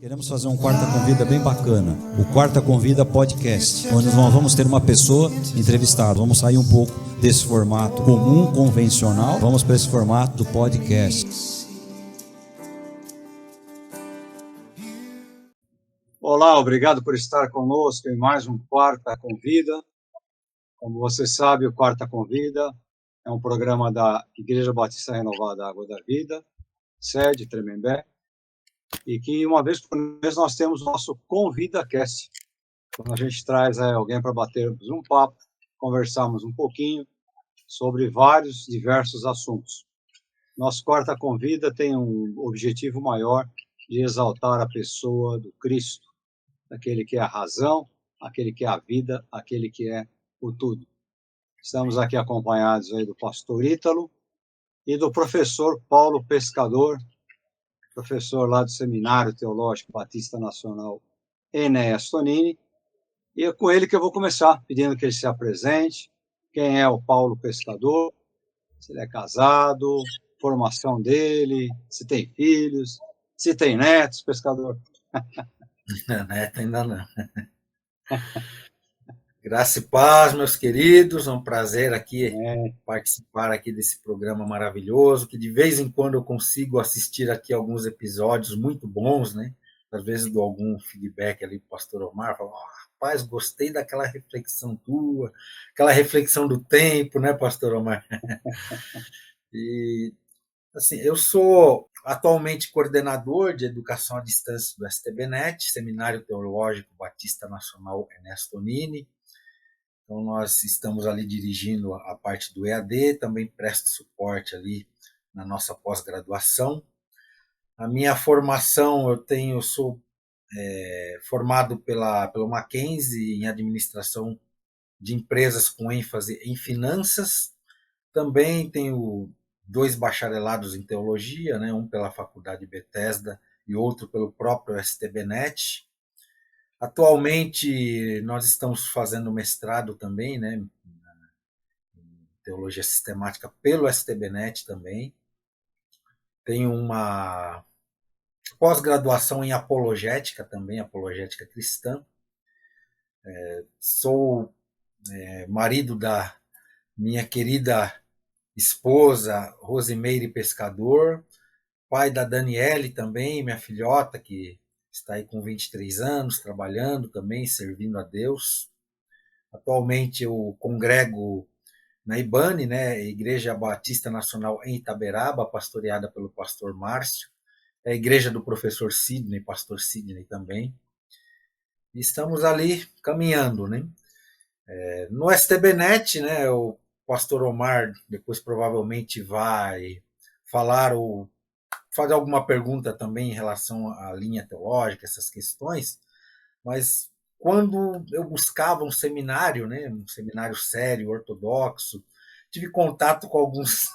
Queremos fazer um Quarta Convida bem bacana, o Quarta Convida Podcast, onde nós vamos ter uma pessoa entrevistada. Vamos sair um pouco desse formato comum, convencional, vamos para esse formato do podcast. Olá, obrigado por estar conosco em mais um Quarta Convida. Como você sabe, o Quarta Convida é um programa da Igreja Batista Renovada Água da Vida, sede Tremembé, e que uma vez por mês nós temos o nosso ConvidaCast, quando a gente traz alguém para batermos um papo, conversarmos um pouquinho sobre vários diversos assuntos. Nosso Quarta Convida tem um objetivo maior de exaltar a pessoa do Cristo, aquele que é a razão, aquele que é a vida, aquele que é o tudo. Estamos aqui acompanhados aí do pastor Ítalo e do professor Paulo Pescador, professor lá do Seminário Teológico Batista Nacional Enéas Tonini, e é com ele que eu vou começar, pedindo que ele se apresente, quem é o Paulo Pescador, se ele é casado, formação dele, se tem filhos, se tem netos, pescador. Neto ainda não. Graça e paz, meus queridos, é um prazer aqui participar aqui desse programa maravilhoso, que de vez em quando eu consigo assistir aqui alguns episódios muito bons, né? Às vezes dou algum feedback ali pro pastor Omar, falo, rapaz, gostei daquela reflexão tua, aquela reflexão do tempo, né, pastor Omar? E, assim, eu sou atualmente coordenador de educação à distância do STBnet, Seminário Teológico Batista Nacional Enéas Tonini. Então, nós estamos ali dirigindo a parte do EAD, também presto suporte ali na nossa pós-graduação. A minha formação, sou formado pela Mackenzie em administração de empresas com ênfase em finanças. Também tenho 2 bacharelados em teologia, né? Um pela Faculdade Bethesda e outro pelo próprio STBnet. Atualmente, nós estamos fazendo mestrado também, né, em teologia sistemática pelo STBnet também. Tenho uma pós-graduação em apologética também, apologética cristã. Sou marido da minha querida esposa, Rosimeire Pescador, pai da Daniele também, minha filhota, que está aí com 23 anos, trabalhando também, servindo a Deus. Atualmente eu congrego na IBANE, né, Igreja Batista Nacional em Itaberaba, pastoreada pelo pastor Márcio, é a igreja do professor Sidney, pastor Sidney também. E estamos ali caminhando, né? No STBnet, né, o pastor Omar depois provavelmente vai falar ou fazer alguma pergunta também em relação à linha teológica, essas questões, mas quando eu buscava um seminário, né, um seminário sério, ortodoxo, tive contato com alguns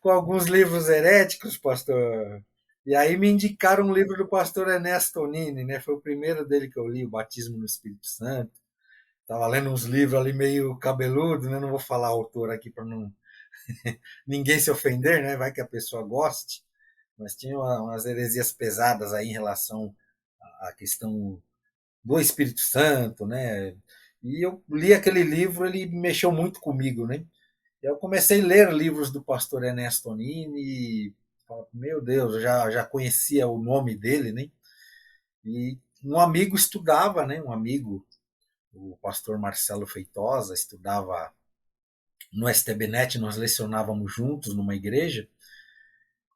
com alguns livros heréticos, pastor. E aí me indicaram um livro do pastor Enéas Tonini, né? Foi o primeiro dele que eu li, o Batismo no Espírito Santo. Estava lendo uns livros ali meio cabeludo, né? Não vou falar autor aqui para não ninguém se ofender, né? Vai que a pessoa goste. Mas tinha umas heresias pesadas aí em relação à questão do Espírito Santo, né? E eu li aquele livro, ele mexeu muito comigo, né? Eu comecei a ler livros do pastor Enéas Tonini e, meu Deus, eu já conhecia o nome dele, né? E um amigo estudava, né? Um amigo, o pastor Marcelo Feitosa, estudava no STBnet, nós lecionávamos juntos numa igreja,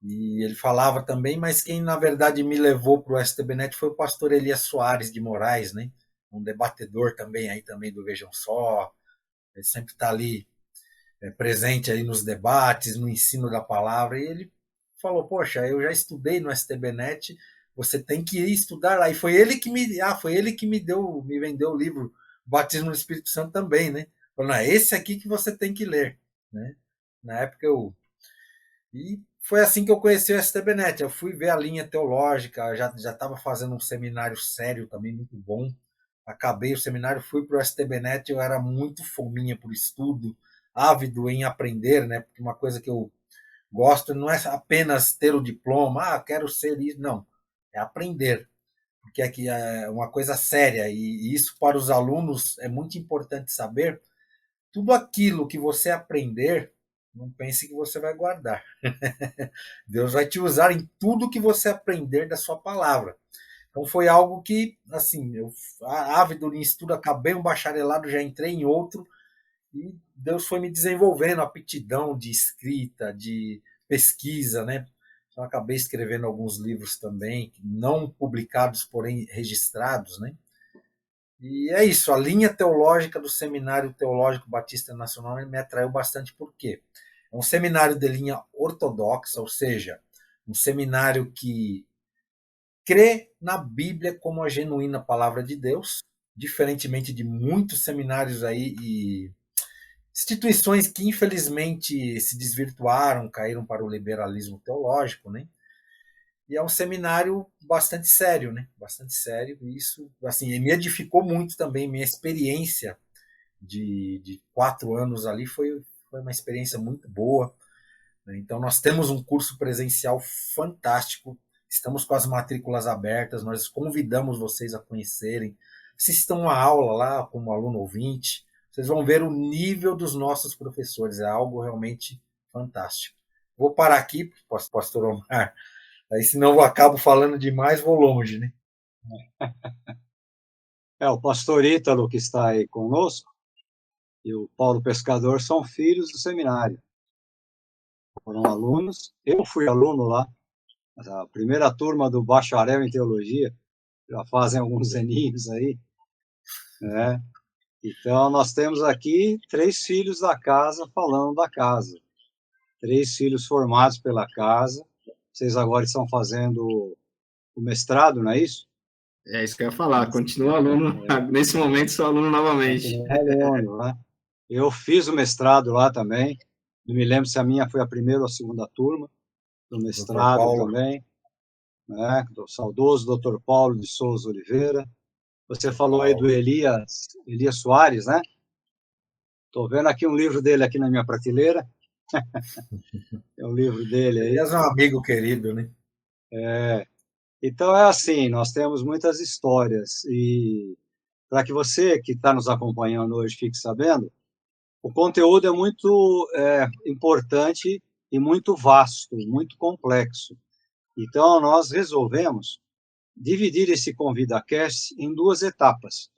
e ele falava também, mas quem na verdade me levou para o STBnet foi o pastor Elias Soares de Moraes, né? Um debatedor também aí também do Vejam Só, ele sempre está ali presente aí nos debates, no ensino da palavra, e ele falou, poxa, eu já estudei no STBnet, você tem que ir estudar lá. E foi ele que me vendeu o livro Batismo no Espírito Santo também, né? Falou, não, é esse aqui que você tem que ler, né? Na época e foi assim que eu conheci o STBnet. Eu fui ver a linha teológica, já estava fazendo um seminário sério também, muito bom. Acabei o seminário, fui para o STBnet, eu era muito fominha por estudo, ávido em aprender, né? Porque uma coisa que eu gosto não é apenas ter o diploma, quero ser isso, não. É aprender. que é uma coisa séria, e isso para os alunos é muito importante saber. Tudo aquilo que você aprender, não pense que você vai guardar. Deus vai te usar em tudo que você aprender da sua palavra. Então foi algo que, assim, eu ávido em estudo, acabei um bacharelado, já entrei em outro, e Deus foi me desenvolvendo aptidão de escrita, de pesquisa, né? Então acabei escrevendo alguns livros também, não publicados, porém registrados, né? E é isso, a linha teológica do Seminário Teológico Batista Nacional me atraiu bastante, por quê? É um seminário de linha ortodoxa, ou seja, um seminário que crê na Bíblia como a genuína palavra de Deus, diferentemente de muitos seminários aí e instituições que infelizmente se desvirtuaram, caíram para o liberalismo teológico, né? E é um seminário bastante sério, né? Bastante sério. E isso, assim, me edificou muito também. Minha experiência de 4 anos ali foi uma experiência muito boa, né? Então, nós temos um curso presencial fantástico. Estamos com as matrículas abertas. Nós convidamos vocês a conhecerem. Assistam a aula lá como aluno ouvinte. Vocês vão ver o nível dos nossos professores. É algo realmente fantástico. Vou parar aqui, pastor Omar. Aí, senão eu acabo falando demais, vou longe, né? O pastor Ítalo, que está aí conosco, e o Paulo Pescador são filhos do seminário. Foram alunos. Eu fui aluno lá, a primeira turma do bacharel em teologia, já fazem alguns aninhos aí, né? Então, nós temos aqui 3 filhos da casa falando da casa. 3 filhos formados pela casa. Vocês agora estão fazendo o mestrado, não é isso? É isso que eu ia falar. Continua aluno. Nesse momento, sou aluno novamente. Aluno, né? Eu fiz o mestrado lá também. Não me lembro se a minha foi a primeira ou a segunda turma do mestrado também, né? Do saudoso Dr. Paulo de Souza Oliveira. Você falou aí do Elias Soares, né? Estou vendo aqui um livro dele aqui na minha prateleira. É um livro dele aí. Elias é um amigo querido, né? Então é assim, nós temos muitas histórias e para que você que está nos acompanhando hoje fique sabendo, o conteúdo é muito importante e muito vasto, muito complexo. Então nós resolvemos dividir esse ConvidaCast em 2 etapas.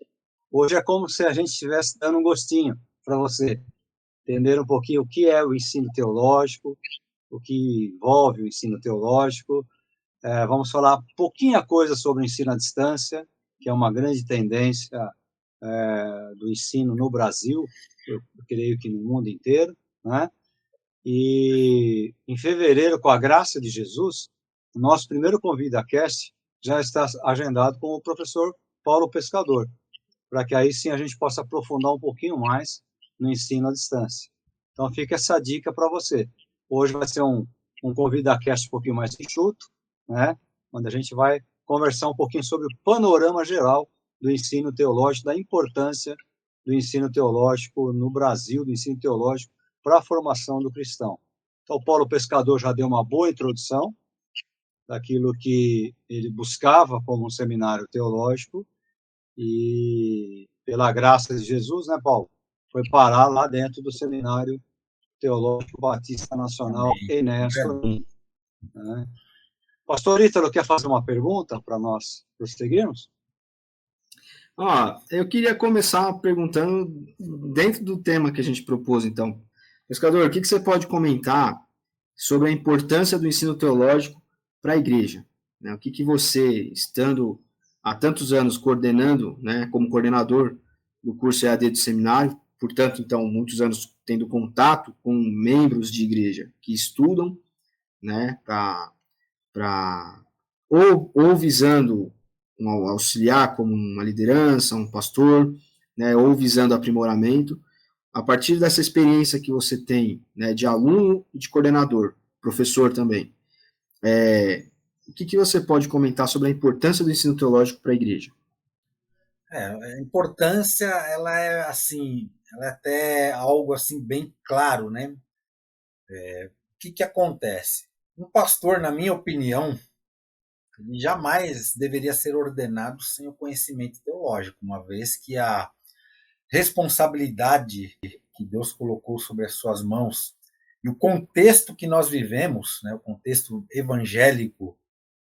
Hoje é como se a gente estivesse dando um gostinho para você entender um pouquinho o que é o ensino teológico, o que envolve o ensino teológico. Vamos falar pouquinha coisa sobre o ensino à distância, que é uma grande tendência do ensino no Brasil, eu creio que no mundo inteiro, né? E em fevereiro, com a graça de Jesus, o nosso primeiro ConvidaCast já está agendado com o professor Paulo Pescador, para que aí sim a gente possa aprofundar um pouquinho mais no ensino à distância. Então fica essa dica para você. Hoje vai ser um ConvidaCast um pouquinho mais enxuto, né? Onde a gente vai conversar um pouquinho sobre o panorama geral do ensino teológico, da importância do ensino teológico no Brasil, do ensino teológico para a formação do cristão. Então, o Paulo Pescador já deu uma boa introdução daquilo que ele buscava como um seminário teológico e, pela graça de Jesus, né, Paulo, foi parar lá dentro do Seminário Teológico Batista Nacional Enéas Torino, né? Pastor Ítalo, quer fazer uma pergunta para nós prosseguirmos? Eu queria começar perguntando, dentro do tema que a gente propôs, então. Pescador, o que você pode comentar sobre a importância do ensino teológico para a igreja? O que você, estando há tantos anos coordenando, né, como coordenador do curso EAD do seminário, portanto, então, muitos anos tendo contato com membros de igreja que estudam, né, ou visando um auxiliar como uma liderança, um pastor, né, ou visando aprimoramento, a partir dessa experiência que você tem, né, de aluno e de coordenador, professor também, o que você pode comentar sobre a importância do ensino teológico para a igreja? A importância, ela é assim, ela é até algo assim bem claro, né? O que acontece? Um pastor, na minha opinião, ele jamais deveria ser ordenado sem o conhecimento teológico, uma vez que a responsabilidade que Deus colocou sobre as suas mãos e o contexto que nós vivemos, né, o contexto evangélico,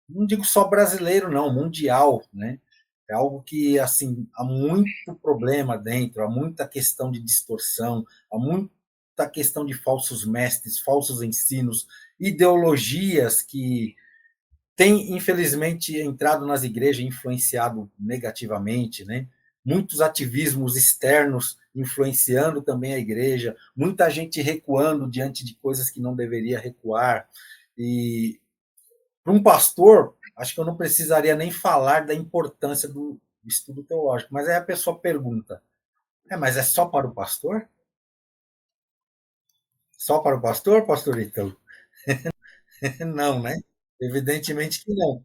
não digo só brasileiro, não, mundial, né? É algo que, assim, há muito problema dentro, há muita questão de distorção, há muita questão de falsos mestres, falsos ensinos, ideologias que têm, infelizmente, entrado nas igrejas e influenciado negativamente, né? Muitos ativismos externos influenciando também a igreja, muita gente recuando diante de coisas que não deveria recuar. E para um pastor, acho que eu não precisaria nem falar da importância do estudo teológico, mas aí a pessoa pergunta: mas é só para o pastor? Só para o pastor, pastor Ítalo? Não, né? Evidentemente que não.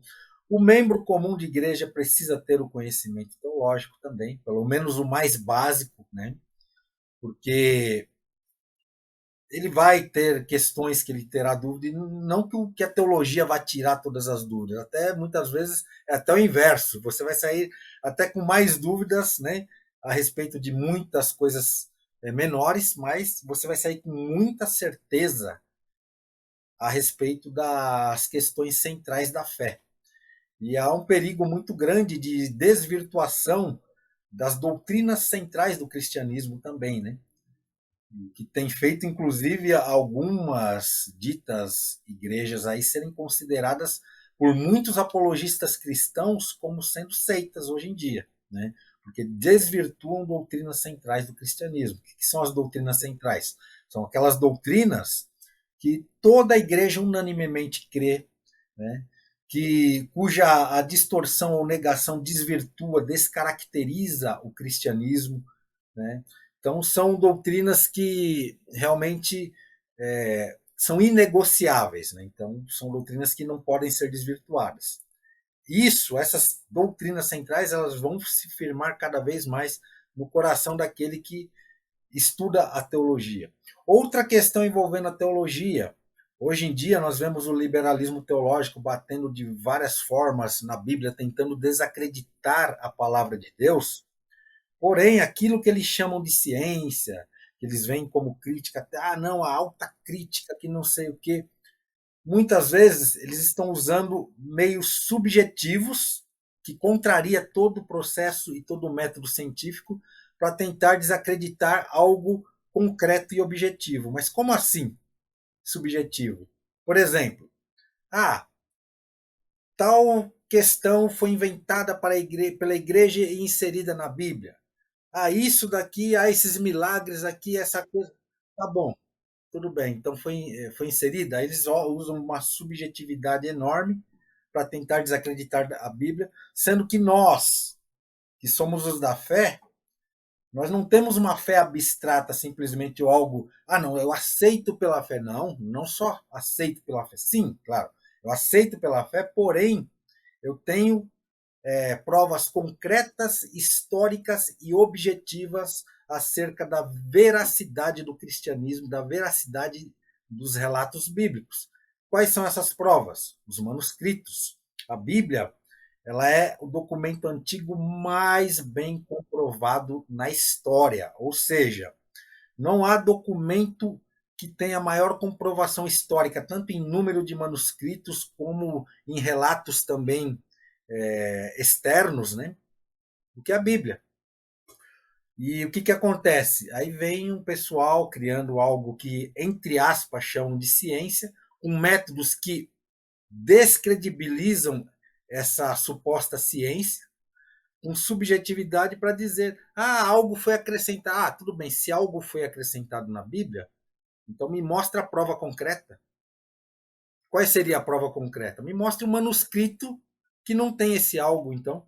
O membro comum de igreja precisa ter o conhecimento teológico também, pelo menos o mais básico, né? Porque ele vai ter questões que ele terá dúvida, e não que a teologia vai tirar todas as dúvidas, até muitas vezes é até o inverso, você vai sair até com mais dúvidas, né, a respeito de muitas coisas menores, mas você vai sair com muita certeza a respeito das questões centrais da fé. E há um perigo muito grande de desvirtuação das doutrinas centrais do cristianismo também, né? Que tem feito, inclusive, algumas ditas igrejas aí serem consideradas por muitos apologistas cristãos como sendo seitas hoje em dia, né? Porque desvirtuam doutrinas centrais do cristianismo. O que são as doutrinas centrais? São aquelas doutrinas que toda a igreja unanimemente crê, né? Cuja a distorção ou negação desvirtua, descaracteriza o cristianismo, né? Então, são doutrinas que realmente são inegociáveis, né? Então, são doutrinas que não podem ser desvirtuadas. Essas doutrinas centrais, elas vão se firmar cada vez mais no coração daquele que estuda a teologia. Outra questão envolvendo a teologia. Hoje em dia, nós vemos o liberalismo teológico batendo de várias formas na Bíblia, tentando desacreditar a palavra de Deus. Porém, aquilo que eles chamam de ciência, que eles veem como crítica, não, a alta crítica, que não sei o quê, muitas vezes eles estão usando meios subjetivos, que contraria todo o processo e todo o método científico, para tentar desacreditar algo concreto e objetivo. Mas como assim, subjetivo? Por exemplo, tal questão foi inventada pela igreja e inserida na Bíblia. Isso daqui, esses milagres aqui, essa coisa. Tá bom, tudo bem. Então foi inserida. Aí eles usam uma subjetividade enorme para tentar desacreditar a Bíblia, sendo que nós, que somos os da fé, nós não temos uma fé abstrata, simplesmente algo. Não, eu aceito pela fé. Não, não só aceito pela fé. Sim, claro, eu aceito pela fé, porém, eu tenho provas concretas, históricas e objetivas acerca da veracidade do cristianismo, da veracidade dos relatos bíblicos. Quais são essas provas? Os manuscritos. A Bíblia, ela é o documento antigo mais bem comprovado na história, ou seja, não há documento que tenha maior comprovação histórica, tanto em número de manuscritos como em relatos também externos, né, do que a Bíblia. E o que acontece? Aí vem um pessoal criando algo que, entre aspas, chamam de ciência, com métodos que descredibilizam essa suposta ciência, com subjetividade para dizer, algo foi acrescentado. Tudo bem, se algo foi acrescentado na Bíblia, então me mostra a prova concreta. Qual seria a prova concreta? Me mostre um manuscrito que não tem esse algo, então.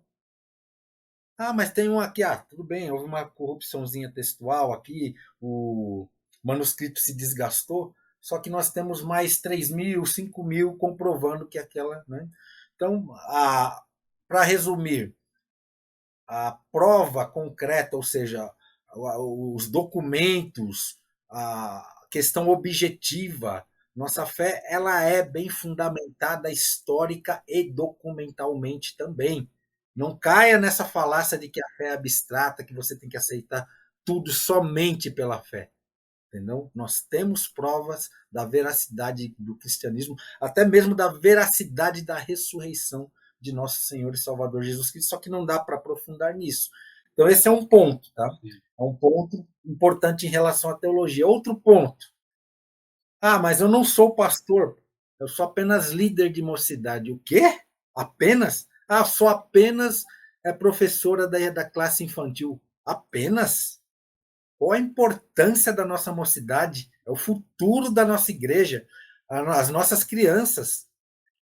Mas tem um aqui. Tudo bem, houve uma corrupçãozinha textual aqui, o manuscrito se desgastou, só que nós temos mais 3.000, 5.000 comprovando que aquela... Né? Então, para resumir, a prova concreta, ou seja, os documentos, a questão objetiva Nossa fé, ela é bem fundamentada histórica e documentalmente também. Não caia nessa falácia de que a fé é abstrata, que você tem que aceitar tudo somente pela fé. Entendeu? Nós temos provas da veracidade do cristianismo, até mesmo da veracidade da ressurreição de nosso Senhor e Salvador Jesus Cristo, só que não dá para aprofundar nisso. Então, esse é um ponto, tá? É um ponto importante em relação à teologia. Outro ponto. Ah, mas eu não sou pastor, eu sou apenas líder de mocidade. O quê? Apenas? Ah, sou apenas professora da classe infantil. Apenas? Qual a importância da nossa mocidade? É o futuro da nossa igreja, as nossas crianças.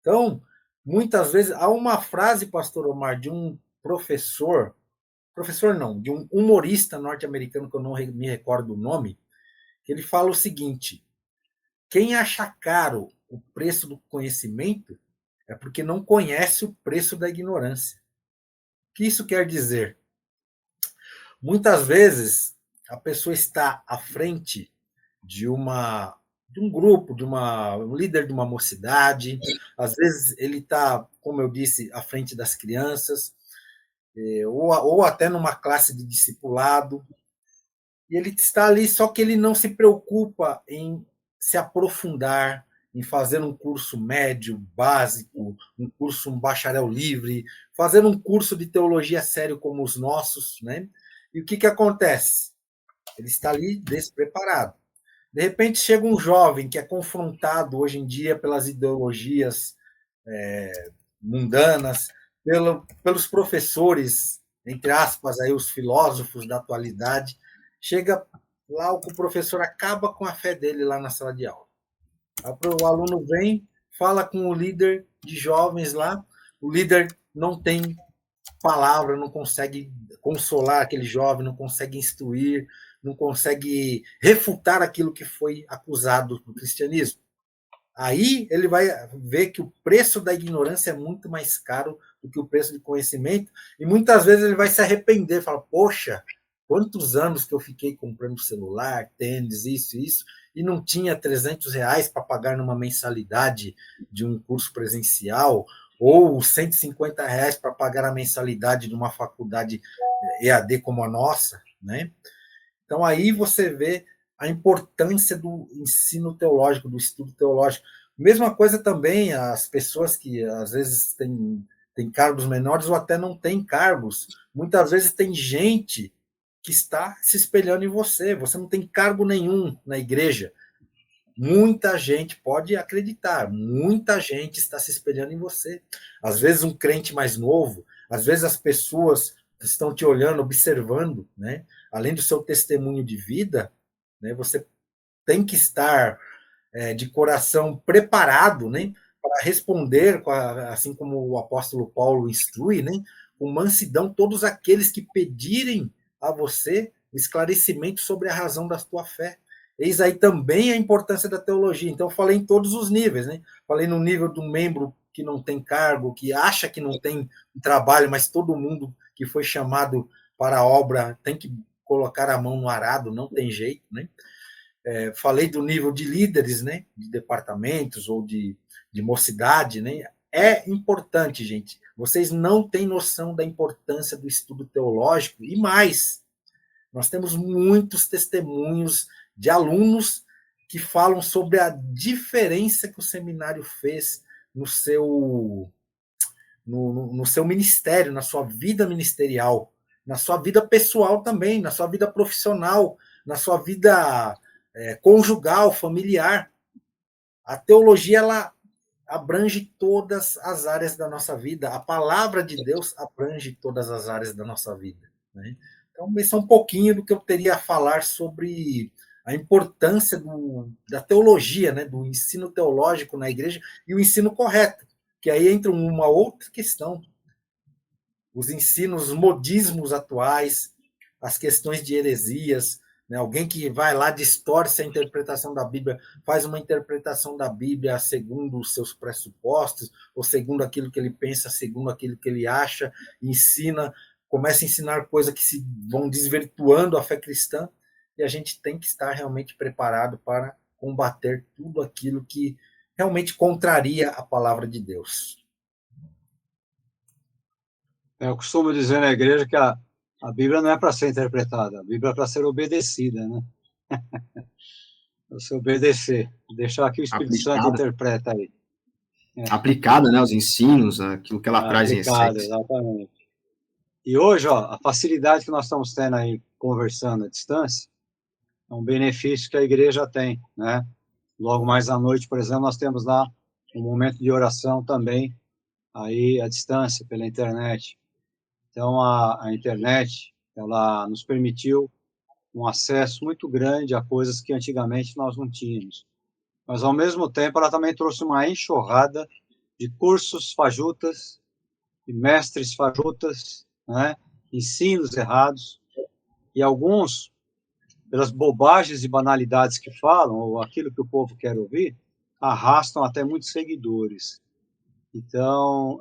Então, muitas vezes, há uma frase, pastor Omar, de um professor não, de um humorista norte-americano, que eu não me recordo o nome, que ele fala o seguinte: quem acha caro o preço do conhecimento é porque não conhece o preço da ignorância. O que isso quer dizer? Muitas vezes, a pessoa está à frente de um grupo, um líder de uma mocidade. Às vezes ele está, como eu disse, à frente das crianças, ou até numa classe de discipulado. E ele está ali, só que ele não se preocupa em se aprofundar, em fazer um curso médio, básico, um bacharel livre, fazer um curso de teologia sério como os nossos, né? E o que acontece? Ele está ali despreparado. De repente chega um jovem que é confrontado hoje em dia pelas ideologias mundanas, pelos professores, entre aspas, aí, os filósofos da atualidade. Chega lá, o professor acaba com a fé dele lá na sala de aula. O aluno vem, fala com o líder de jovens lá, o líder não tem palavra, não consegue consolar aquele jovem, não consegue instruir, não consegue refutar aquilo que foi acusado do cristianismo. Aí ele vai ver que o preço da ignorância é muito mais caro do que o preço do conhecimento, e muitas vezes ele vai se arrepender, fala, poxa, quantos anos que eu fiquei comprando celular, tênis, isso, e não tinha R$ 300 para pagar numa mensalidade de um curso presencial, ou R$ 150 para pagar a mensalidade de uma faculdade EAD como a nossa, né? Então aí você vê a importância do ensino teológico, do estudo teológico. Mesma coisa também as pessoas que às vezes têm cargos menores ou até não têm cargos. Muitas vezes tem gente que está se espelhando em você. Você não tem cargo nenhum na igreja. Muita gente pode acreditar, muita gente está se espelhando em você. Às vezes um crente mais novo, às vezes as pessoas estão te olhando, observando, né? Além do seu testemunho de vida, né? Você tem que estar de coração preparado, né? Para responder, assim como o apóstolo Paulo instrui, né? Com mansidão, todos aqueles que pedirem a você esclarecimento sobre a razão da tua fé. Eis aí também a importância da teologia. Então, eu falei em todos os níveis, né? Falei no nível do membro que não tem cargo, que acha que não tem trabalho, mas todo mundo que foi chamado para a obra tem que colocar a mão no arado, não tem jeito, né? Falei do nível de líderes, né? De departamentos ou de mocidade, né? É importante, gente. Vocês não têm noção da importância do estudo teológico e mais. Nós temos muitos testemunhos de alunos que falam sobre a diferença que o seminário fez no seu ministério, na sua vida ministerial, na sua vida pessoal também, na sua vida profissional, na sua vida conjugal, familiar. A teologia, ela abrange todas as áreas da nossa vida. A palavra de Deus abrange todas as áreas da nossa vida, né? Então, esse é um pouquinho do que eu teria a falar sobre a importância da teologia, né, do ensino teológico na igreja e o ensino correto, que aí entra uma outra questão. Os ensinos, os modismos atuais, as questões de heresias, né? Alguém que vai lá, distorce a interpretação da Bíblia, faz uma interpretação da Bíblia segundo os seus pressupostos, ou segundo aquilo que ele pensa, segundo aquilo que ele acha, ensina, começa a ensinar coisas que se vão desvirtuando a fé cristã, e a gente tem que estar realmente preparado para combater tudo aquilo que realmente contraria a palavra de Deus. Eu costumo dizer na igreja que a Bíblia não é para ser interpretada, a Bíblia é para ser obedecida, né? Você obedecer, deixar que o Espírito Santo interpreta aí. Aplicada, né, os ensinos, aquilo que ela traz em Aplicada, essência. exatamente. E hoje, ó, a facilidade que nós estamos tendo aí, conversando à distância, é um benefício que a igreja tem, né? Logo mais à noite, por exemplo, nós temos lá um momento de oração também, aí à distância, pela internet. Então, a internet, ela nos permitiu um acesso muito grande a coisas que antigamente nós não tínhamos. Mas, ao mesmo tempo, ela também trouxe uma enxurrada de cursos fajutas, de mestres fajutas, né? Ensinos errados, e alguns, pelas bobagens e banalidades que falam, ou aquilo que o povo quer ouvir, arrastam até muitos seguidores. Então,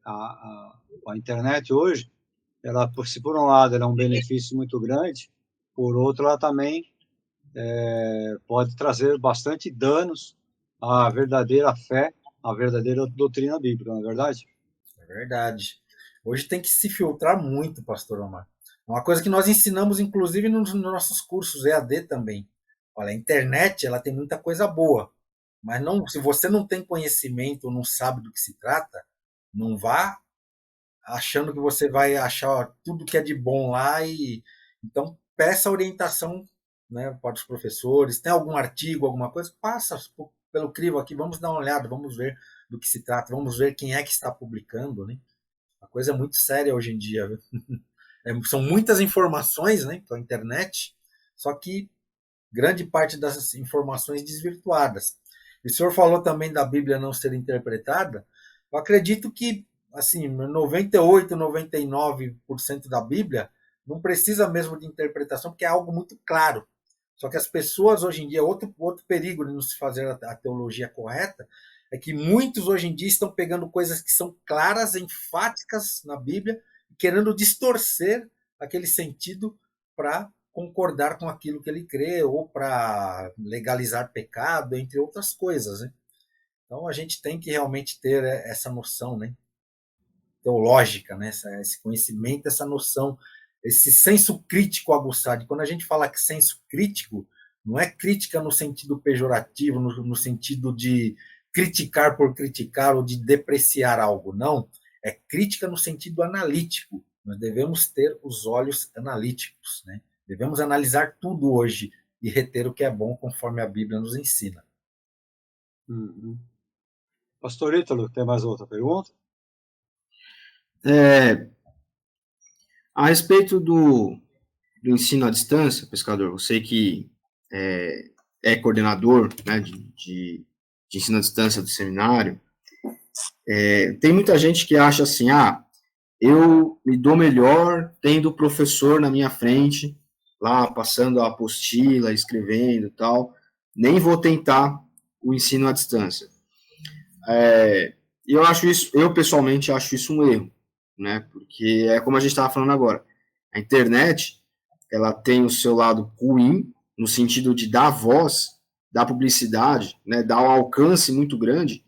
a internet hoje, ela, se por um lado, ela é um benefício muito grande, por outro, ela também pode trazer bastante danos à verdadeira fé, à verdadeira doutrina bíblica, não é verdade? É verdade. Hoje tem que se filtrar muito, pastor Omar. Uma coisa que nós ensinamos, inclusive, nos nossos cursos EAD também. Olha, a internet, ela tem muita coisa boa, mas não, se você não tem conhecimento ou não sabe do que se trata, não vá achando que você vai achar tudo que é de bom lá. Então peça orientação, né, para os professores. Tem algum artigo, alguma coisa, passa pelo crivo aqui, vamos dar uma olhada, vamos ver do que se trata, vamos ver quem é que está publicando, né? A coisa é muito séria hoje em dia, viu? São muitas informações, né, pela internet, só que grande parte das informações desvirtuadas. E o senhor falou também da Bíblia não ser interpretada. Eu acredito que, assim, 98, 99% da Bíblia não precisa mesmo de interpretação, porque é algo muito claro. Só que as pessoas hoje em dia, outro perigo de não se fazer a teologia correta, é que muitos hoje em dia estão pegando coisas que são claras, enfáticas na Bíblia, e querendo distorcer aquele sentido para concordar com aquilo que ele crê, ou para legalizar pecado, entre outras coisas, né? Então a gente tem que realmente ter essa noção, né, teológica, né, esse conhecimento, essa noção, esse senso crítico aguçado. E quando a gente fala que senso crítico, não é crítica no sentido pejorativo, no sentido de criticar por criticar ou de depreciar algo, não. É crítica no sentido analítico. Nós devemos ter os olhos analíticos, né? Devemos analisar tudo hoje e reter o que é bom, conforme a Bíblia nos ensina. Uhum. Pastor Ítalo, tem mais outra pergunta? A respeito do ensino à distância, pescador, você que é coordenador, né, de ensino à distância do seminário, tem muita gente que acha assim, eu me dou melhor tendo o professor na minha frente, lá passando a apostila, escrevendo e tal, nem vou tentar o ensino à distância. Eu pessoalmente acho isso um erro, né? Porque é como a gente estava falando agora, a internet, ela tem o seu lado ruim, no sentido de dar voz, dar publicidade, né? Dar um alcance muito grande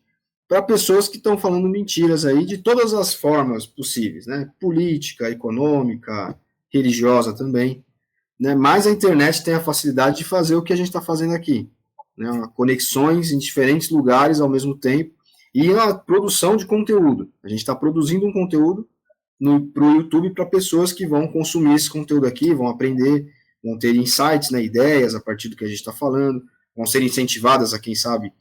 para pessoas que estão falando mentiras aí de todas as formas possíveis, né? Política, econômica, religiosa também, né? Mas a internet tem a facilidade de fazer o que a gente está fazendo aqui, né? Conexões em diferentes lugares ao mesmo tempo e a produção de conteúdo. A gente está produzindo um conteúdo para o YouTube para pessoas que vão consumir esse conteúdo aqui, vão aprender, vão ter insights, né, ideias a partir do que a gente está falando, vão ser incentivadas a, quem sabe,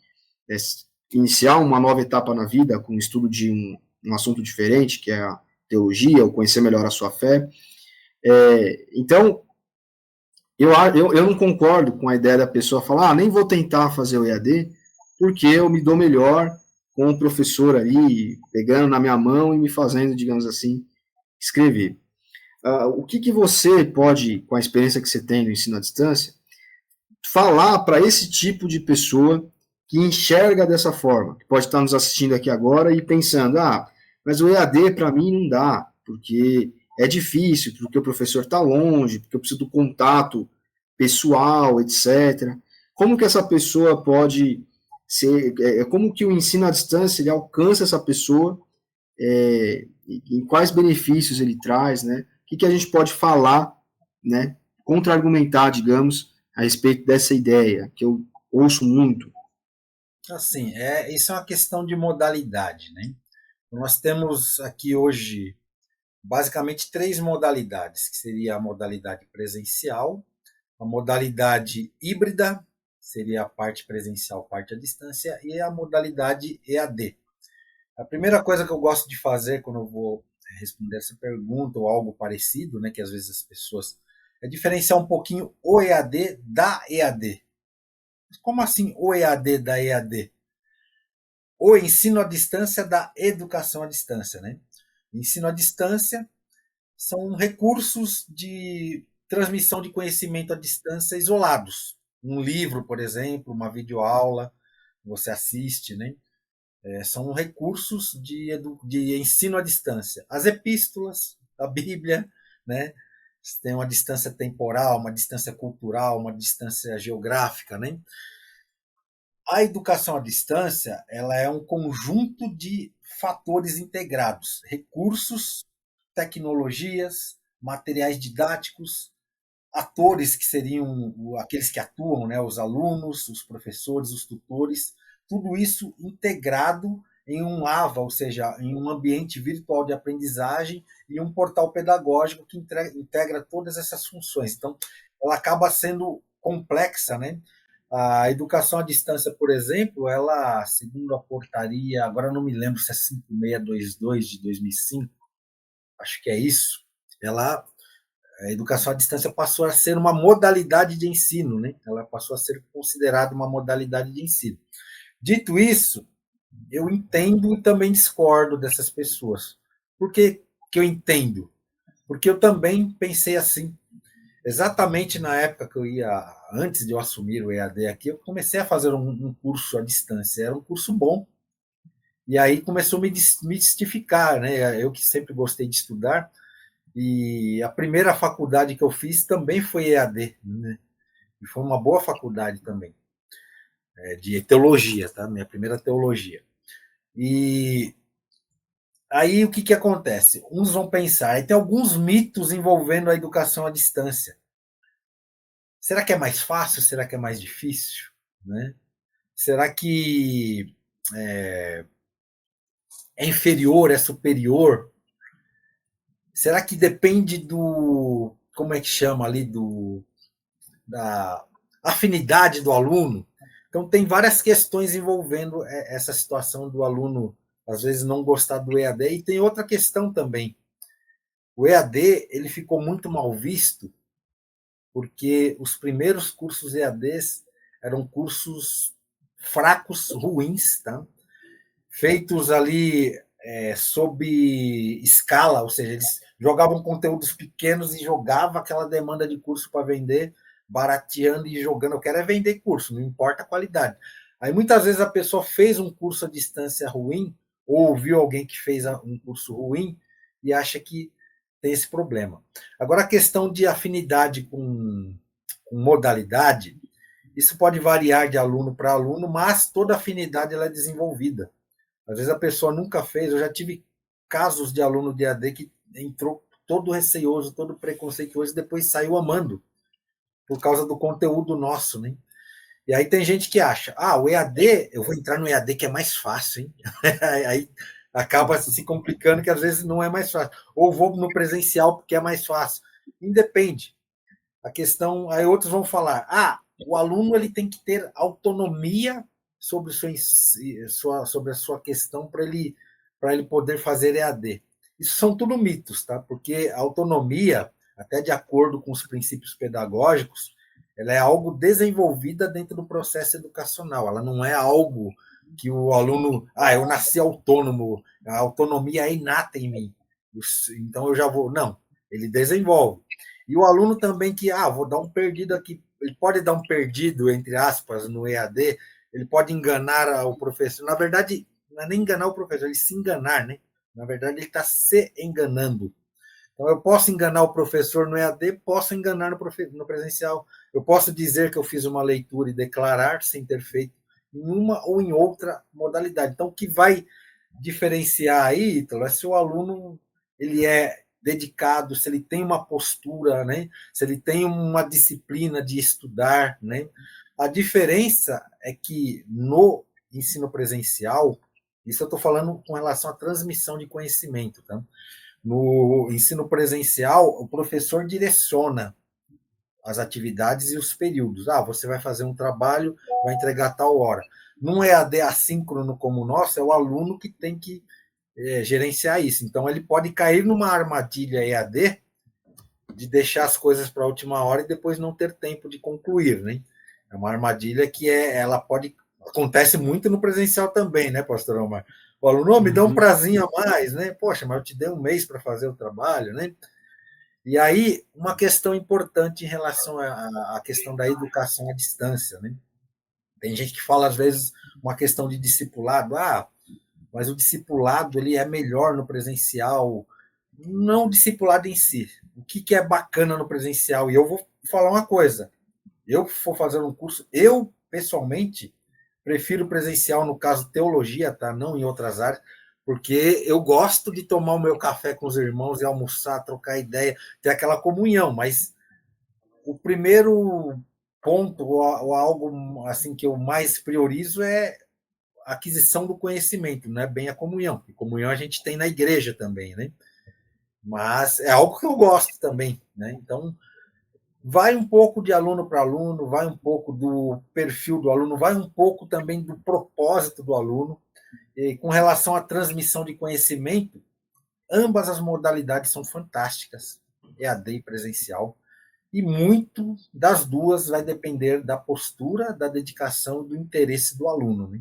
iniciar uma nova etapa na vida com o estudo de um assunto diferente, que é a teologia, ou conhecer melhor a sua fé. Então, eu não concordo com a ideia da pessoa falar, nem vou tentar fazer o EAD, porque eu me dou melhor com o professor ali, pegando na minha mão e me fazendo, digamos assim, escrever. O que você pode, com a experiência que você tem no ensino à distância, falar para esse tipo de pessoa que enxerga dessa forma, que pode estar nos assistindo aqui agora e pensando, mas o EAD para mim não dá, porque é difícil, porque o professor está longe, porque eu preciso do contato pessoal, etc. como que essa pessoa pode ser, como que o ensino à distância ele alcança essa pessoa, em quais benefícios ele traz, né? O que a gente pode falar, né? Contra-argumentar, digamos, a respeito dessa ideia, que eu ouço muito. Assim, isso é uma questão de modalidade, né? Nós temos aqui hoje basicamente 3 modalidades, que seria a modalidade presencial, a modalidade híbrida, seria a parte presencial, parte à distância, e a modalidade EAD. A primeira coisa que eu gosto de fazer quando eu vou responder essa pergunta ou algo parecido, né, que às vezes as pessoas, é diferenciar um pouquinho o EAD da EAD. Como assim o EAD da EAD? O ensino à distância da educação à distância, né? Ensino à distância são recursos de transmissão de conhecimento à distância isolados. Um livro, por exemplo, uma videoaula, você assiste, né? São recursos de ensino à distância. As epístolas, a Bíblia, né? Tem uma distância temporal, uma distância cultural, uma distância geográfica, né? A educação à distância, ela é um conjunto de fatores integrados, recursos, tecnologias, materiais didáticos, atores que seriam aqueles que atuam, né, os alunos, os professores, os tutores, tudo isso integrado em um AVA, ou seja, em um ambiente virtual de aprendizagem e um portal pedagógico que integra todas essas funções. Então, ela acaba sendo complexa, né? A educação à distância, por exemplo, ela, segundo a portaria, agora não me lembro se é 5622 de 2005, acho que é isso, a educação à distância passou a ser uma modalidade de ensino, né? Ela passou a ser considerada uma modalidade de ensino. Dito isso, eu entendo e também discordo dessas pessoas. Por que eu entendo? Porque eu também pensei assim. Exatamente na época que antes de eu assumir o EAD aqui, eu comecei a fazer um curso à distância. Era um curso bom. E aí começou a me mistificar, né? Eu que sempre gostei de estudar, e a primeira faculdade que eu fiz também foi EAD, né? E foi uma boa faculdade também, de teologia, tá? Minha primeira teologia. E aí o que acontece? Uns vão pensar, aí tem alguns mitos envolvendo a educação à distância. Será que é mais fácil? Será que é mais difícil? Né? Será que é inferior, é superior? Será que depende como é que chama ali, da afinidade do aluno? Então, tem várias questões envolvendo essa situação do aluno, às vezes, não gostar do EAD. E tem outra questão também. O EAD ele ficou muito mal visto porque os primeiros cursos EADs eram cursos fracos, ruins, tá? Feitos ali sob escala, ou seja, eles jogavam conteúdos pequenos e jogavam aquela demanda de curso para vender, barateando e jogando. Eu quero é vender curso, não importa a qualidade. Aí muitas vezes a pessoa fez um curso à distância ruim, ou ouviu alguém que fez um curso ruim e acha que tem esse problema. Agora, a questão de afinidade com modalidade, isso pode variar de aluno para aluno, mas toda afinidade ela é desenvolvida. Às vezes a pessoa nunca fez, eu já tive casos de aluno de AD que entrou todo receoso, todo preconceituoso, e depois saiu amando, por causa do conteúdo nosso, né? E aí tem gente que acha, o EAD, eu vou entrar no EAD que é mais fácil, hein? Aí acaba se complicando, que às vezes não é mais fácil. Ou vou no presencial porque é mais fácil. Independe. A questão, aí outros vão falar, o aluno ele tem que ter autonomia sobre a sua questão para ele poder fazer EAD. Isso são tudo mitos, tá? Porque a autonomia, até de acordo com os princípios pedagógicos, ela é algo desenvolvida dentro do processo educacional. Ela não é algo que o aluno, eu nasci autônomo, a autonomia é inata em mim, então eu já vou. Não, ele desenvolve. E o aluno também que, vou dar um perdido aqui, ele pode dar um perdido, entre aspas, no EAD, ele pode enganar o professor. Na verdade, não é nem enganar o professor, ele se enganar, né? Na verdade, ele está se enganando. Então, eu posso enganar o professor no EAD, posso enganar no presencial. Eu posso dizer que eu fiz uma leitura e declarar sem ter feito em uma ou em outra modalidade. Então, o que vai diferenciar aí, Ítalo, é se o aluno ele é dedicado, se ele tem uma postura, né? Se ele tem uma disciplina de estudar, né? A diferença é que no ensino presencial, isso eu estou falando com relação à transmissão de conhecimento, tá? No ensino presencial, o professor direciona as atividades e os períodos. Você vai fazer um trabalho, vai entregar tal hora. Num EAD assíncrono como o nosso, é o aluno que tem que gerenciar isso. Então, ele pode cair numa armadilha EAD de deixar as coisas para a última hora e depois não ter tempo de concluir, né? É uma armadilha que ela pode... Acontece muito no presencial também, né, pastor Omar? O aluno, me dá um prazinho a mais, né? Poxa, mas eu te dei um mês para fazer o trabalho, né? E aí, uma questão importante em relação à questão da educação à distância, né? Tem gente que fala, às vezes, uma questão de discipulado. Mas o discipulado ele é melhor no presencial. Não o discipulado em si. O que é bacana no presencial? E eu vou falar uma coisa. Eu for fazer um curso, eu, pessoalmente, prefiro presencial, no caso, teologia, tá? Não em outras áreas, porque eu gosto de tomar o meu café com os irmãos e almoçar, trocar ideia, ter aquela comunhão, mas o primeiro ponto, ou algo assim que eu mais priorizo é a aquisição do conhecimento, não é bem a comunhão. E comunhão a gente tem na igreja também, né? Mas é algo que eu gosto também, né? Então, vai um pouco de aluno para aluno, vai um pouco do perfil do aluno, vai um pouco também do propósito do aluno. E com relação à transmissão de conhecimento, ambas as modalidades são fantásticas, EAD e presencial, e muito das duas vai depender da postura, da dedicação e do interesse do aluno, né?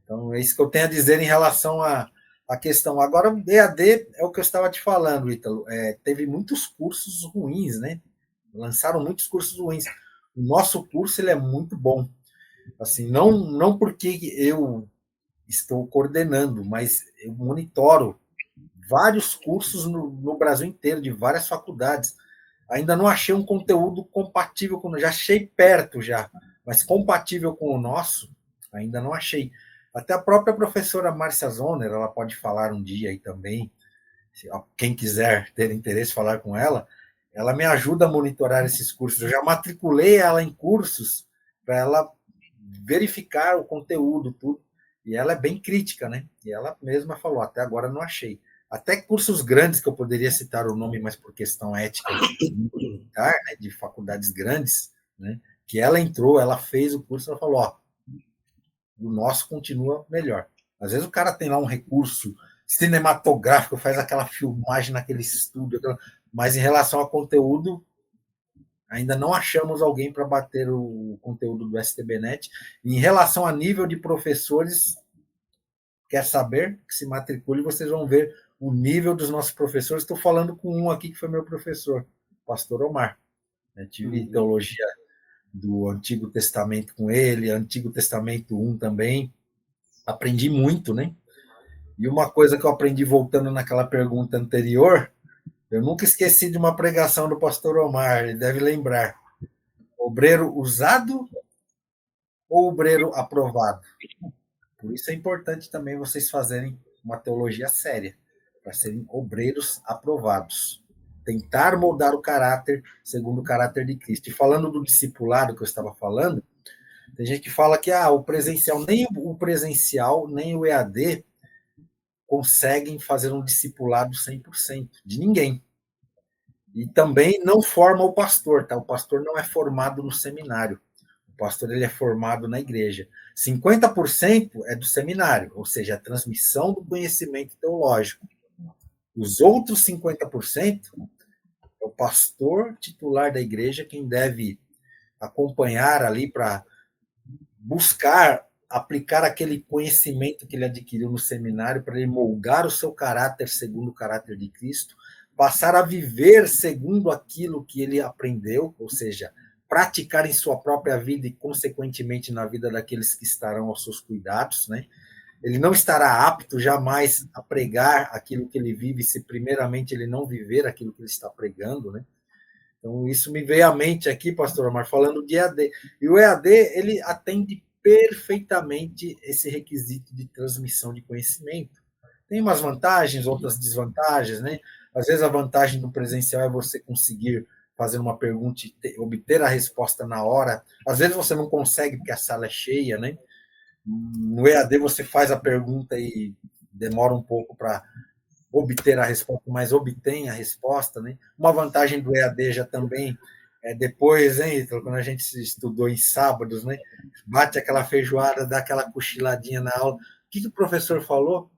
Então, é isso que eu tenho a dizer em relação à questão. Agora, o EAD é o que eu estava te falando, Ítalo. Teve muitos cursos ruins, né? Lançaram muitos cursos ruins. O nosso curso ele é muito bom. Assim, não porque eu estou coordenando, mas eu monitoro vários cursos no Brasil inteiro, de várias faculdades. Ainda não achei um conteúdo compatível com... Já achei perto, já, mas compatível com o nosso, ainda não achei. Até a própria professora Márcia Zoner, ela pode falar um dia aí também, quem quiser ter interesse, falar com ela me ajuda a monitorar esses cursos. Eu já matriculei ela em cursos para ela verificar o conteúdo, tudo. E ela é bem crítica, né? E ela mesma falou, até agora não achei. Até cursos grandes, que eu poderia citar o nome, mas por questão ética, militar, né, de faculdades grandes, né, que ela entrou, ela fez o curso, ela falou, o nosso continua melhor. Às vezes o cara tem lá um recurso cinematográfico, faz aquela filmagem naquele estúdio, mas em relação ao conteúdo, ainda não achamos alguém para bater o conteúdo do STBnet. Em relação a nível de professores, quer saber? Que se matricule, vocês vão ver o nível dos nossos professores. Estou falando com um aqui que foi meu professor, pastor Omar. Eu tive teologia do Antigo Testamento com ele, Antigo Testamento 1 também. Aprendi muito, né? E uma coisa que eu aprendi voltando naquela pergunta anterior, eu nunca esqueci de uma pregação do pastor Omar, ele deve lembrar. Obreiro usado ou obreiro aprovado? Por isso é importante também vocês fazerem uma teologia séria, para serem obreiros aprovados. Tentar moldar o caráter segundo o caráter de Cristo. E falando do discipulado que eu estava falando, tem gente que fala que o presencial, nem o presencial, nem o EAD conseguem fazer um discipulado 100% de ninguém. E também não forma o pastor, tá? O pastor não é formado no seminário. O pastor ele é formado na igreja. 50% é do seminário, ou seja, a transmissão do conhecimento teológico. Os outros 50% é o pastor titular da igreja quem deve acompanhar ali para buscar aplicar aquele conhecimento que ele adquiriu no seminário para ele moldar o seu caráter segundo o caráter de Cristo, passar a viver segundo aquilo que ele aprendeu, ou seja, praticar em sua própria vida e, consequentemente, na vida daqueles que estarão aos seus cuidados, né? ele não estará apto jamais a pregar aquilo que ele vive, se primeiramente ele não viver aquilo que ele está pregando, né? Então, isso me veio à mente aqui, pastor Omar, falando de EAD. E o EAD, ele atende perfeitamente esse requisito de transmissão de conhecimento. Tem umas vantagens, outras desvantagens, né? Às vezes a vantagem do presencial é você conseguir fazer uma pergunta e obter a resposta na hora. Às vezes você não consegue porque a sala é cheia, né? No EAD você faz a pergunta e demora um pouco para obter a resposta, mas obtém a resposta, né? Uma vantagem do EAD já também é depois, hein, Ítalo, quando a gente estudou em sábados, né? Bate aquela feijoada, dá aquela cochiladinha na aula. O que o professor falou?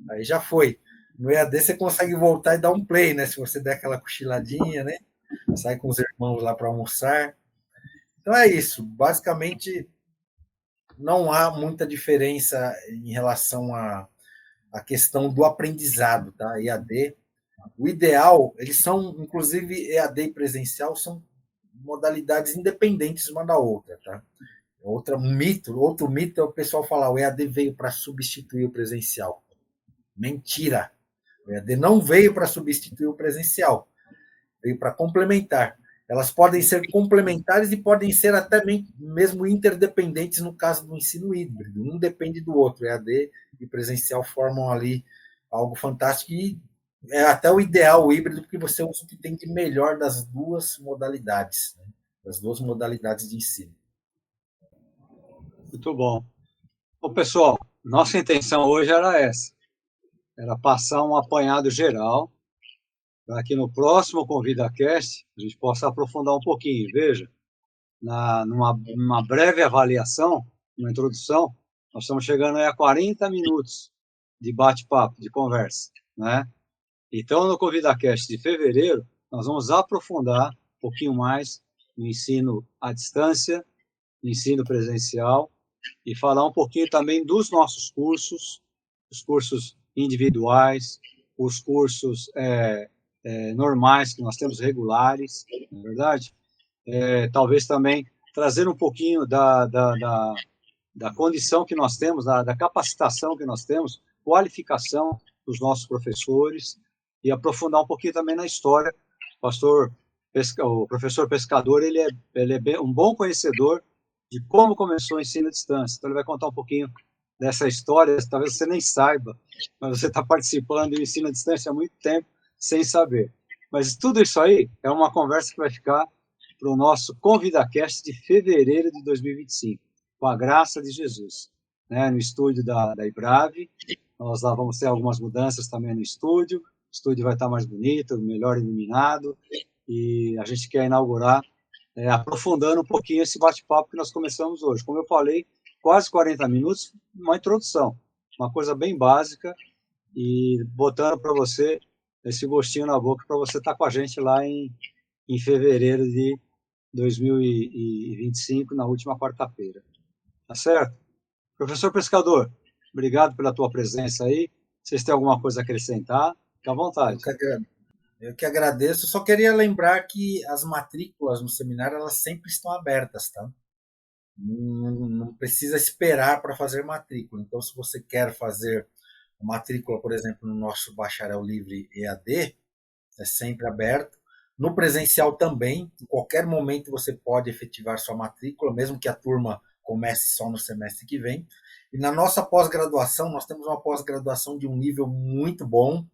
Aí já foi. No EAD você consegue voltar e dar um play, né? Se você der aquela cochiladinha, né? Sai com os irmãos lá para almoçar. Então é isso. Basicamente, não há muita diferença em relação à questão do aprendizado, tá? EAD. O ideal, eles são, inclusive, EAD e presencial são modalidades independentes uma da outra, tá? Outro mito é o pessoal falar o EAD veio para substituir o presencial. Mentira. O EAD não veio para substituir o presencial. Veio para complementar. Elas podem ser complementares e podem ser até mesmo interdependentes no caso do ensino híbrido. Um depende do outro. EAD e presencial formam ali algo fantástico e é até o ideal o híbrido, porque você usa o que tem de melhor das duas modalidades, né? Das duas modalidades de ensino. Muito bom. Bom, pessoal, nossa intenção hoje era essa. Era passar um apanhado geral, para que no próximo ConvidaCast a gente possa aprofundar um pouquinho. Veja, numa breve avaliação, uma introdução, nós estamos chegando aí a 40 minutos de bate-papo, de conversa, né? Então, no ConvidaCast de fevereiro, nós vamos aprofundar um pouquinho mais no ensino à distância, no ensino presencial, e falar um pouquinho também dos nossos cursos, os cursos individuais, os cursos normais que nós temos regulares, não é verdade? Talvez também trazer um pouquinho da condição que nós temos, da capacitação que nós temos, qualificação dos nossos professores e aprofundar um pouquinho também na história. O professor Pescador, ele é um bom conhecedor de como começou o ensino à distância. Então, ele vai contar um pouquinho dessa história, talvez você nem saiba, mas você está participando do ensino à distância há muito tempo, sem saber. Mas tudo isso aí é uma conversa que vai ficar para o nosso ConvidaCast de fevereiro de 2025, com a graça de Jesus, né? No estúdio da Ibrave. Nós lá vamos ter algumas mudanças também no estúdio. O estúdio vai estar mais bonito, melhor iluminado, e a gente quer inaugurar aprofundando um pouquinho esse bate-papo que nós começamos hoje. Como eu falei, quase 40 minutos, uma introdução, uma coisa bem básica, e botando para você esse gostinho na boca para você estar com a gente lá em fevereiro de 2025, na última quarta-feira. Tá certo? Professor Pescador, obrigado pela tua presença aí. Vocês têm alguma coisa a acrescentar? Fique à vontade. Eu que agradeço. Só queria lembrar que as matrículas no seminário elas sempre estão abertas, tá? Não precisa esperar para fazer matrícula. Então, se você quer fazer matrícula, por exemplo, no nosso Bacharel Livre EAD, é sempre aberto. No presencial também, em qualquer momento você pode efetivar sua matrícula, mesmo que a turma comece só no semestre que vem. E na nossa pós-graduação, nós temos uma pós-graduação de um nível muito bom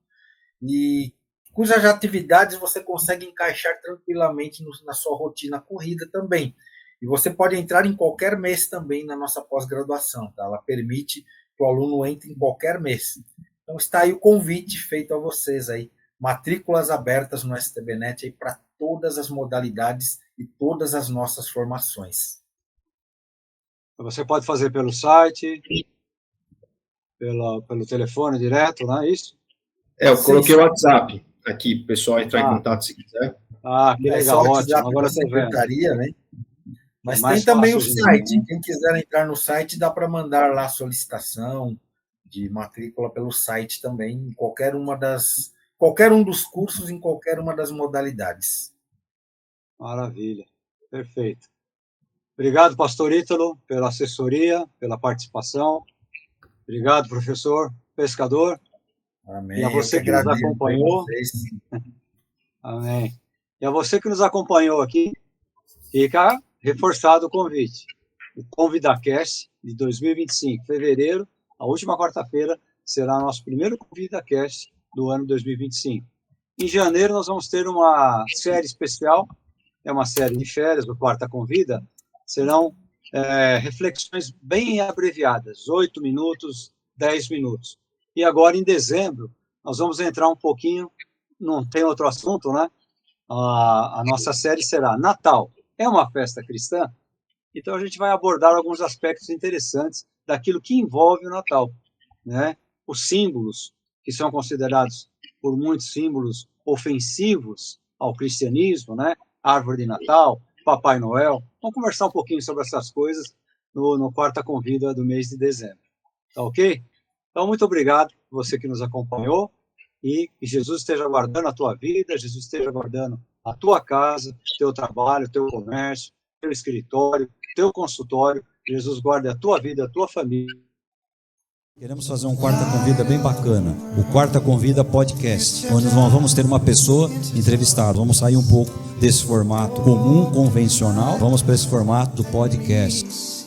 e cujas atividades você consegue encaixar tranquilamente na sua rotina corrida também. E você pode entrar em qualquer mês também na nossa pós-graduação, tá? Ela permite que o aluno entre em qualquer mês. Então está aí o convite feito a vocês aí, matrículas abertas no STBnet aí para todas as modalidades e todas as nossas formações. Você pode fazer pelo site, pelo telefone direto, não é isso? Eu coloquei o WhatsApp aqui, o pessoal entrar em contato se quiser. Que legal, ótimo. Agora você secretaria, né? Mas tem também o site. Quem quiser entrar no site, dá para mandar lá a solicitação de matrícula pelo site também, em qualquer um dos cursos, em qualquer uma das modalidades. Maravilha, perfeito. Obrigado, pastor Ítalo, pela assessoria, pela participação. Obrigado, professor Pescador. Amém. E a você que nos acompanhou. Amém. E a você que nos acompanhou aqui, fica reforçado o convite. O ConvidaCast de 2025, fevereiro, a última quarta-feira, será nosso primeiro ConvidaCast do ano 2025. Em janeiro, nós vamos ter uma série especial, é uma série de férias do Quarta Convida, serão reflexões bem abreviadas, 8 minutos, 10 minutos. E agora, em dezembro, nós vamos entrar um pouquinho, não tem outro assunto, né? A nossa série será Natal. É uma festa cristã? Então, a gente vai abordar alguns aspectos interessantes daquilo que envolve o Natal, né? Os símbolos, que são considerados por muitos símbolos ofensivos ao cristianismo, né? Árvore de Natal, Papai Noel. Vamos conversar um pouquinho sobre essas coisas no Quarta Convida do mês de dezembro. Tá ok? Então, muito obrigado você que nos acompanhou e que Jesus esteja guardando a tua vida, Jesus esteja guardando a tua casa, teu trabalho, teu comércio, teu escritório, teu consultório. Jesus guarde a tua vida, a tua família. Queremos fazer um Quarta Convida bem bacana, o Quarta Convida Podcast, onde nós vamos ter uma pessoa entrevistada. Vamos sair um pouco desse formato comum, convencional, vamos para esse formato do podcast.